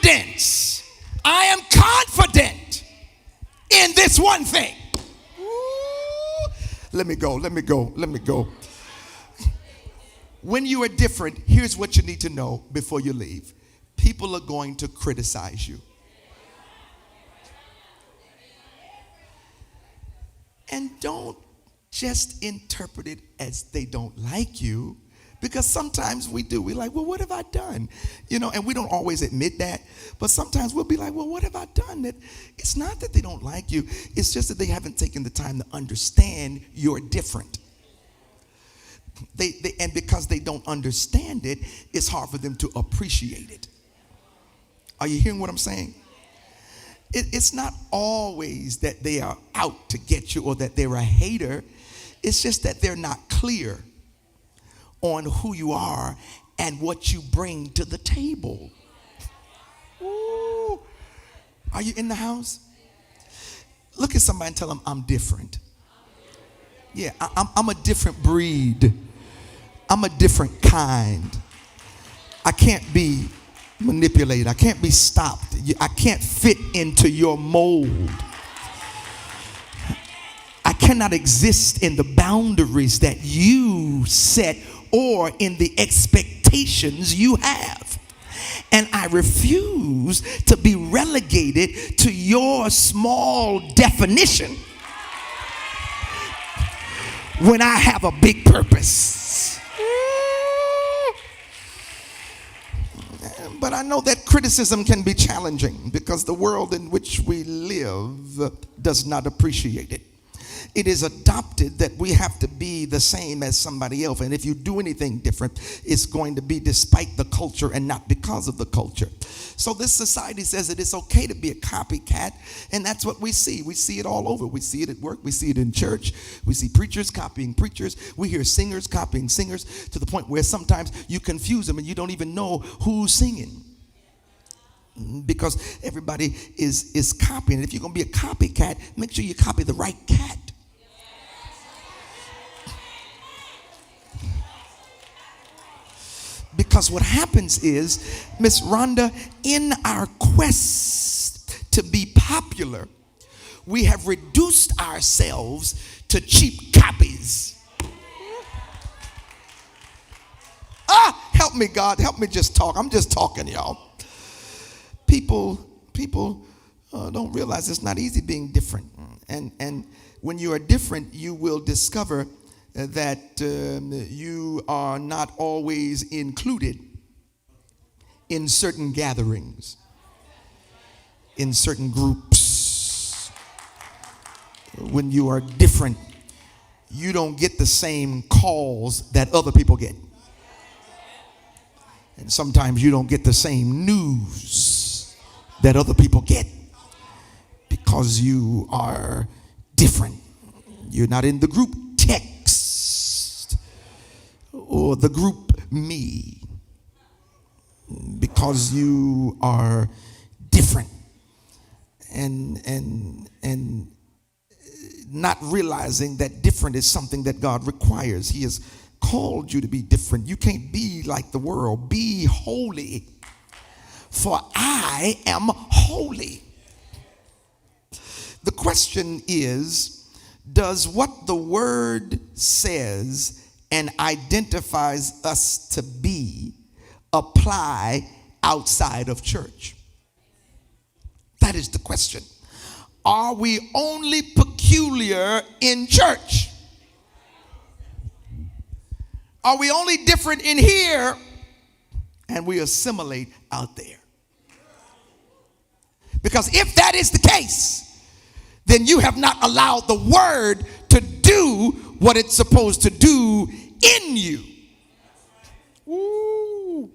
confidence. I am confident in this one thing. Ooh, let me go. When you are different, here's what you need to know before you leave. People are going to criticize you. And don't just interpret it as they don't like you, because sometimes we do. We're like, well, what have I done? And we don't always admit that, but sometimes we'll be like, well, what have I done? That it's not that they don't like you. It's just that they haven't taken the time to understand you're different. And because they don't understand it, it's hard for them to appreciate it. Are you hearing what I'm saying? It's not always that they are out to get you or that they're a hater. It's just that they're not clear on who you are and what you bring to the table. Ooh. Are you in the house? Look at somebody and tell them, I'm different. Yeah, I'm a different breed. I'm a different kind. I can't be manipulated. I can't be stopped. I can't fit into your mold. I cannot exist in the boundaries that you set or in the expectations you have. And I refuse to be relegated to your small definition when I have a big purpose. But I know that criticism can be challenging because the world in which we live does not appreciate it. It is adopted that we have to be the same as somebody else. And if you do anything different, it's going to be despite the culture and not because of the culture. So this society says that it's okay to be a copycat, and that's what we see. We see it all over. We see it at work. We see it in church. We see preachers copying preachers. We hear singers copying singers to the point where sometimes you confuse them and you don't even know who's singing because everybody is copying. If you're going to be a copycat, make sure you copy the right cat. Because what happens is, Miss Rhonda, in our quest to be popular, we have reduced ourselves to cheap copies. Help me, God. Help me just talk. I'm just talking, y'all. People don't realize it's not easy being different. And when you are different, you will discover that you are not always included in certain gatherings, in certain groups. When you are different, you don't get the same calls that other people get. And sometimes you don't get the same news that other people get because you are different. You're not in the group text or the group me because you are different and not realizing that different is something that God requires. He has called you to be different. You can't be like the world. Be holy, for I am holy. The question is, does what the word says and identifies us to be apply outside of church? That is the question. Are we only peculiar in church? Are we only different in here and we assimilate out there? Because if that is the case, then you have not allowed the word to do what it's supposed to do in you. Ooh.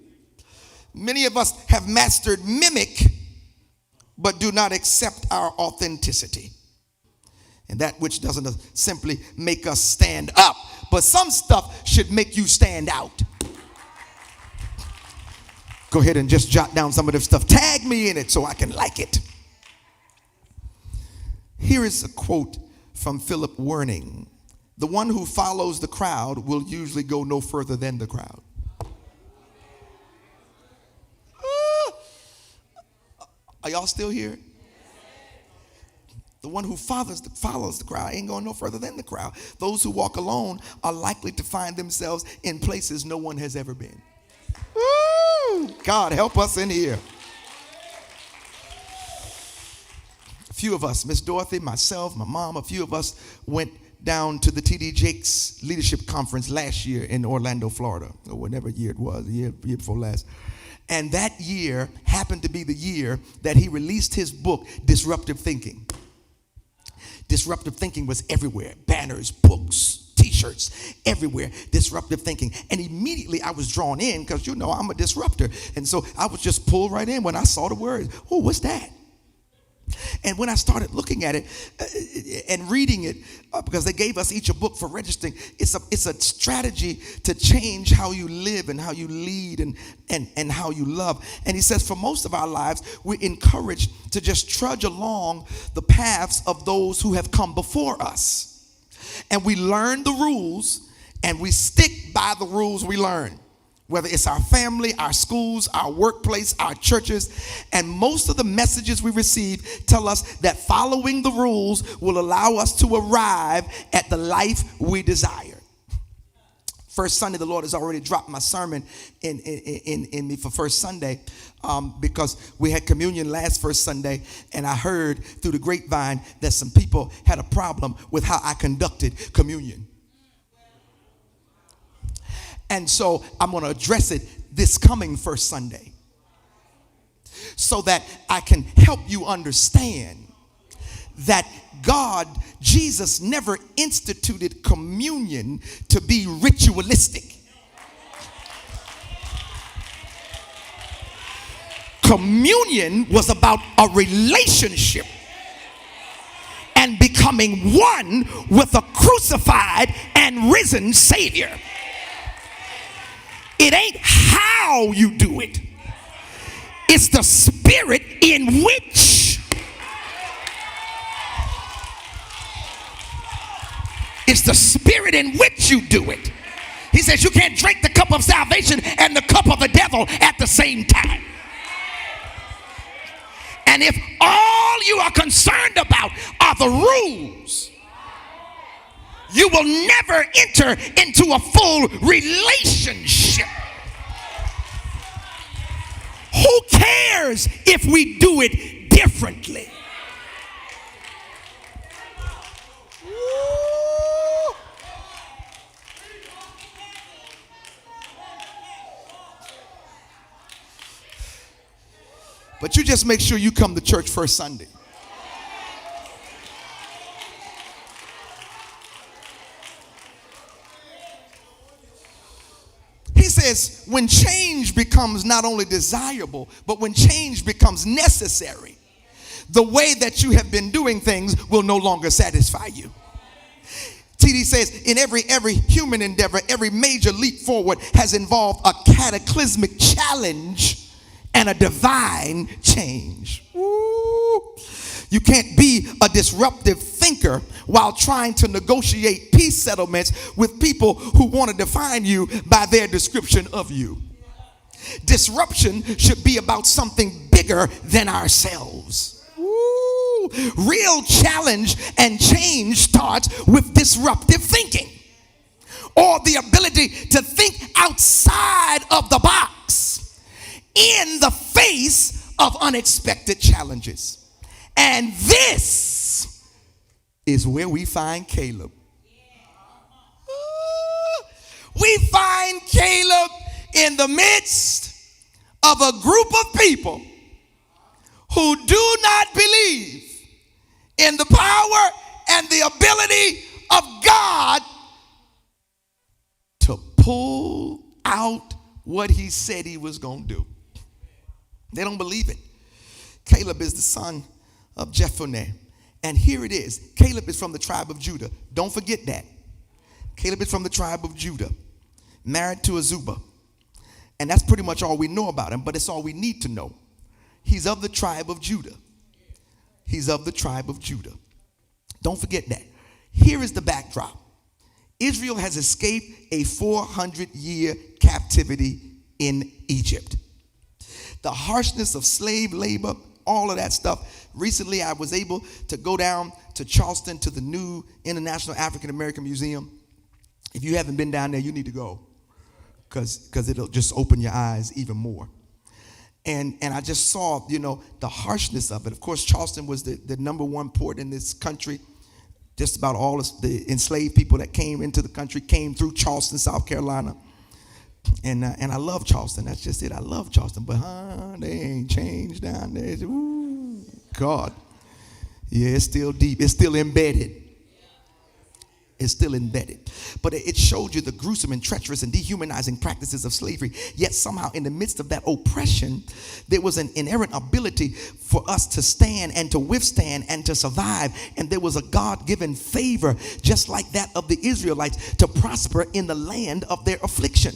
Many of us have mastered mimic, but do not accept our authenticity. And that which doesn't simply make us stand up, but some stuff should make you stand out. Go ahead and just jot down some of this stuff. Tag me in it so I can like it. Here is a quote from Philip Werning. The one who follows the crowd will usually go no further than the crowd. Are y'all still here? The one who follows the crowd ain't going no further than the crowd. Those who walk alone are likely to find themselves in places no one has ever been. Woo! God, help us in here. A few of us, Miss Dorothy, myself, my mom, a few of us went down to the T.D. Jakes Leadership Conference last year in Orlando, Florida, or whatever year it was, the year before last. And that year happened to be the year that he released his book, Disruptive Thinking. Disruptive thinking was everywhere. Banners, books, t-shirts, everywhere. Disruptive thinking. And immediately I was drawn in because, you know, I'm a disruptor. And so I was just pulled right in when I saw the word. Oh, what's that? And when I started looking at it and reading it, because they gave us each a book for registering, it's a strategy to change how you live and how you lead and how you love. And he says for most of our lives, we're encouraged to just trudge along the paths of those who have come before us. And we learn the rules and we stick by the rules we learn. Whether it's our family, our schools, our workplace, our churches. And most of the messages we receive tell us that following the rules will allow us to arrive at the life we desire. First Sunday, the Lord has already dropped my sermon in me for First Sunday because we had communion last First Sunday, and I heard through the grapevine that some people had a problem with how I conducted communion. And so I'm going to address it this coming First Sunday so that I can help you understand that Jesus never instituted communion to be ritualistic. Communion was about a relationship and becoming one with a crucified and risen Savior. It ain't how you do it. It's the spirit in which. It's the spirit in which you do it. He says you can't drink the cup of salvation and the cup of the devil at the same time. And if all you are concerned about are the rules, you will never enter into a full relationship. Who cares if we do it differently? Woo. But you just make sure you come to church first Sunday. He says when change becomes not only desirable, but when change becomes necessary, the way that you have been doing things will no longer satisfy you. TD says in every human endeavor, every major leap forward has involved a cataclysmic challenge and a divine change. Ooh. You can't be a disruptive thinker while trying to negotiate peace settlements with people who want to define you by their description of you. Disruption should be about something bigger than ourselves. Ooh. Real challenge and change starts with disruptive thinking, or the ability to think outside of the box in the face of unexpected challenges. And this is where we find Caleb. We find Caleb in the midst of a group of people who do not believe in the power and the ability of God to pull out what he said he was going to do. They don't believe it. Caleb is the son of Jephunneh. And here it is. Caleb is from the tribe of Judah. Don't forget that. Caleb is from the tribe of Judah, married to Azubah. And that's pretty much all we know about him, but it's all we need to know. He's of the tribe of Judah. He's of the tribe of Judah. Don't forget that. Here is the backdrop. Israel has escaped a 400-year captivity in Egypt. The harshness of slave labor all of that stuff. Recently, I was able to go down to Charleston to the new International African American Museum. If you haven't been down there, you need to go, because it'll just open your eyes even more. And I just saw, the harshness of it. Of course, Charleston was the number one port in this country. Just about all of the enslaved people that came into the country came through Charleston, South Carolina. And I love Charleston. That's just it. I love Charleston. But they ain't changed down there. Ooh, God. Yeah, it's still deep. It's still embedded. It's still embedded. But it showed you the gruesome and treacherous and dehumanizing practices of slavery. Yet somehow in the midst of that oppression, there was an inherent ability for us to stand and to withstand and to survive. And there was a God-given favor, just like that of the Israelites, to prosper in the land of their affliction.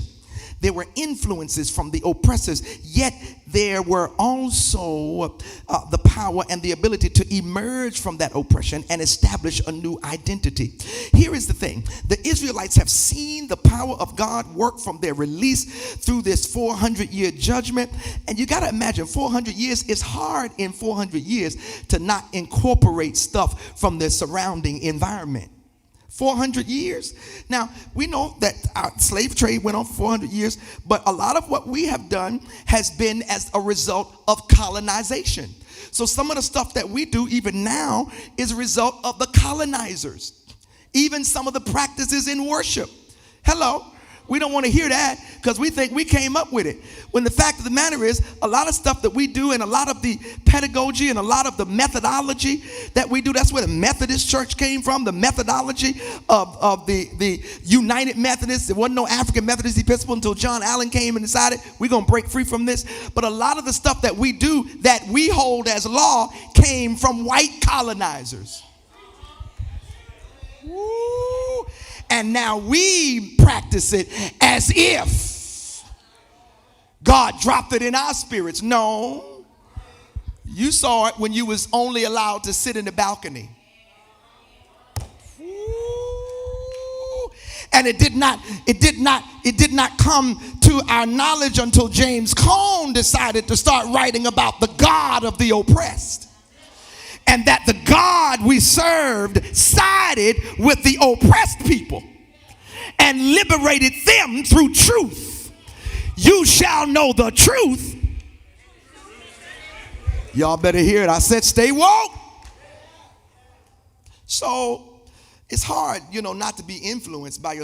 There were influences from the oppressors, yet there were also the power and the ability to emerge from that oppression and establish a new identity. Here is the thing. The Israelites have seen the power of God work from their release through this 400-year judgment. And you got to imagine, 400 years, it's hard in 400 years to not incorporate stuff from the surrounding environment. 400 years. Now, we know that our slave trade went on for 400 years, but a lot of what we have done has been as a result of colonization. So some of the stuff that we do even now is a result of the colonizers. Even some of the practices in worship. Hello. We don't want to hear that because we think we came up with it. When the fact of the matter is, a lot of stuff that we do and a lot of the pedagogy and a lot of the methodology that we do, that's where the Methodist Church came from, the methodology of the United Methodists. There wasn't no African Methodist Episcopal until John Allen came and decided we're going to break free from this. But a lot of the stuff that we do that we hold as law came from white colonizers. Woo. And now we practice it as if God dropped it in our spirits. No. You saw it when you was only allowed to sit in the balcony. And it did not come to our knowledge until James Cone decided to start writing about the God of the oppressed. And that the God we served sided with the oppressed people and liberated them through truth. You shall know the truth. Y'all better hear it. I said stay woke. So it's hard, not to be influenced by your